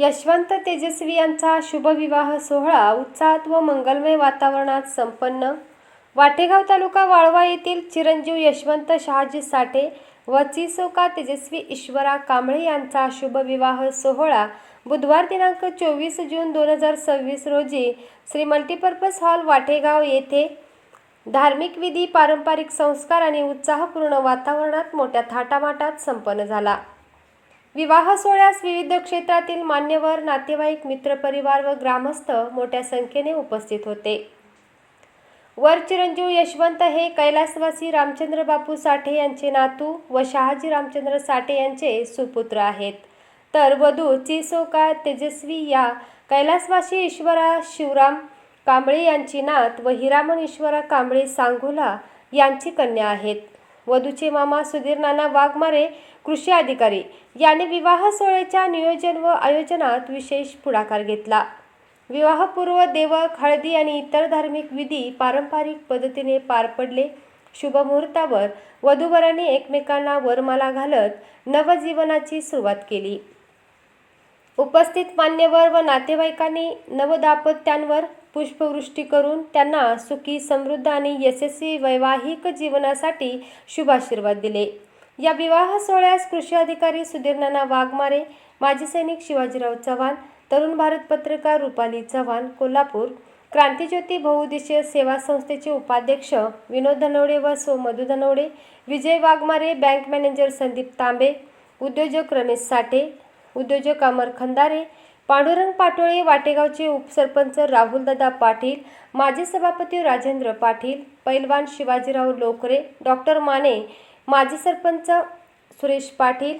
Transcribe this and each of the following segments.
यशवंत तेजस्वी यांचा शुभविवाह सोहळा उत्साहात व मंगलमय वातावरणात संपन्न. वाटेगाव तालुका वाळवा येथील चिरंजीव यशवंत शहाजी साठे व चिसोका तेजस्वी ईश्वरा कांबळे यांचा शुभविवाह सोहळा बुधवार दिनांक 24 जून 2026 रोजी श्री मल्टीपर्पज हॉल वाटेगाव येथे धार्मिक विधी, पारंपरिक संस्कार आणि उत्साहपूर्ण वातावरणात मोठ्या थाटामाटात संपन्न झाला. विवाह सोहळ्यास विविध क्षेत्रातील मान्यवर, नातेवाईक, मित्रपरिवार व ग्रामस्थ मोठ्या संख्येने उपस्थित होते. वर चिरंजीव यशवंत हे कैलासवासी रामचंद्र बापू साठे यांचे नातू व शहाजी रामचंद्र साठे यांचे सुपुत्र आहेत, तर वधू चिसोका तेजस्वी या कैलासवासी ईश्वरा शिवराम कांबळे यांची नात व हिरामन ईश्वरा कांबळे सांगोला यांची कन्या आहेत. वधूचे मामा सुधीर नाना वाघमारे कृषी अधिकारी यांनी विवाह सोहळ्याच्या नियोजन व आयोजनात विशेष पुढाकार घेतला. विवाहपूर्व देवक, हळदी आणि इतर धार्मिक विधी पारंपरिक पद्धतीने पार पडले. शुभमुहूर्तावर वधूवरांनी एकमेकांना वरमाला घालत नवजीवनाची सुरुवात केली. उपस्थित मान्यवर व नातेवाईकांनी नवदाम्पत्यांवर पुष्पवृष्टी करून त्यांना सुखी, समृद्ध आणि यशस्वी वैवाहिक जीवनासाठी शुभाशीर्वाद दिले. या विवाह सोहळ्यास कृषी अधिकारी सुधीर नाना वाघमारे, माजी सैनिक शिवाजीराव चव्हाण, तरुण भारत पत्रकार रुपाली चव्हाण कोल्हापूर, क्रांतिज्योती बहुउद्देशीय सेवा संस्थेचे उपाध्यक्ष विनोद धनवडे व मधु धनवडे, विजय वाघमारे, बँक मॅनेजर संदीप तांबे, उद्योजक रमेश साठे, उद्योजक अमर खंदारे, पांडुरंग पाटोळे, वाटेगावचे उपसरपंच राहुलदादा पाटील, माजी सभापती राजेंद्र पाटील, पैलवान शिवाजीराव लोकरे, डॉक्टर माने, माजी सरपंच सुरेश पाटील,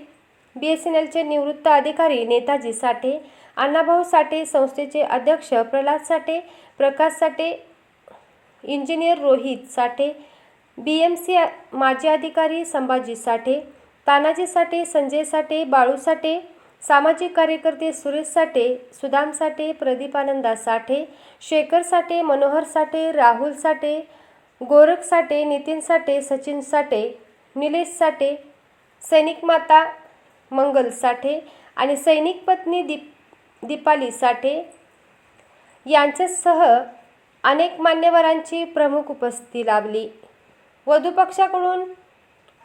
BSNLचे निवृत्त अधिकारी नेताजी साठे, अण्णाभाऊ साठे, संस्थेचे अध्यक्ष प्रल्हाद साठे, प्रकाश साठे, इंजिनियर रोहित साठे, BMC माजी अधिकारी संभाजी साठे, तानाजी साठे, संजय साठे, बाळू साठे, सामाजिक कार्यकर्ते सुरेश साठे, सुदाम साठे, प्रदीपानंदा साठे, शेखर साठे, मनोहर साठे, राहुल साठे, गोरख साठे, नितीन साठे, सचिन साठे, निलेश साठे, सैनिक माता मंगल साठे आणि सैनिक पत्नी दीपाली साठे यांच्यासह अनेक मान्यवरांची प्रमुख उपस्थिती लाभली. वधू पक्षाकडून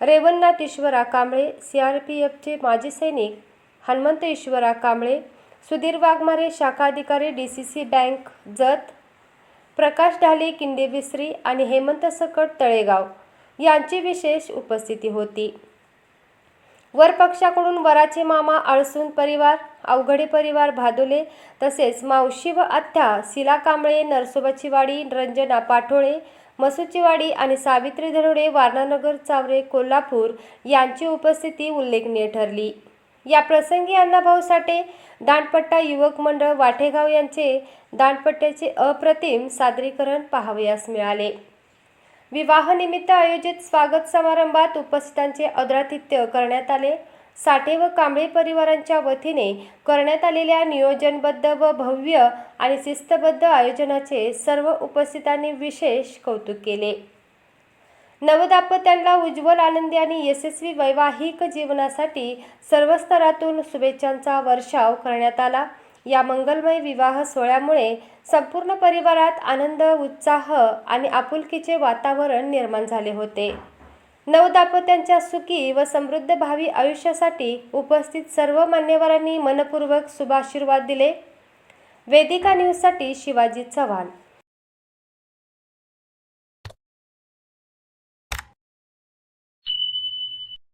रेवणनाथ ईश्वरा कांबळे, CRPFचे माजी सैनिक हनुमंत ईश्वरा कांबळे, सुधीर वाघमारे, शाखा अधिकारी DCC बँक जत, प्रकाश ढाले किंडेबिस्री आणि हेमंत सकट तळेगाव यांची विशेष उपस्थिती होती. वर पक्षाकडून वराचे मामा आळसून परिवार, अवघडे परिवार भादोले तसेच मावशी व आत्या शिला कांबळे, नरसोबाची वाडी, रंजना पाटोळे, मसूची वाडी आणि सावित्री धनवडे, वारणानगर चावरे कोल्हापूर यांची उपस्थिती उल्लेखनीय ठरली. या प्रसंगी अण्णाभाऊ साठे दांडपट्टा युवक मंडळ वाटेगाव यांचे दांडपट्ट्याचे अप्रतिम सादरीकरण पाहावयास मिळाले. विवाहानिमित्त आयोजित स्वागत समारंभात उपस्थितांचे आदरातिथ्य करण्यात आले. साठे व कांबळे परिवारांच्या वतीने करण्यात आलेल्या नियोजनबद्ध व भव्य आणि शिस्तबद्ध आयोजनाचे सर्व उपस्थितांनी विशेष कौतुक केले. नवदाम्पत्यांना उज्ज्वल, आनंदी आणि यशस्वी वैवाहिक जीवनासाठी सर्व स्तरातून शुभेच्छांचा वर्षाव करण्यात आला. या मंगलमय विवाह सोहळ्यामुळे संपूर्ण परिवारात आनंद, उत्साह आणि आपुलकीचे वातावरण निर्माण झाले होते. नवदाम्पत्यांच्या सुखी व समृद्ध भावी आयुष्यासाठी उपस्थित सर्व मान्यवरांनी मनपूर्वक शुभाशीर्वाद दिले. वेदिका न्यूजसाठी शिवाजी चव्हाण.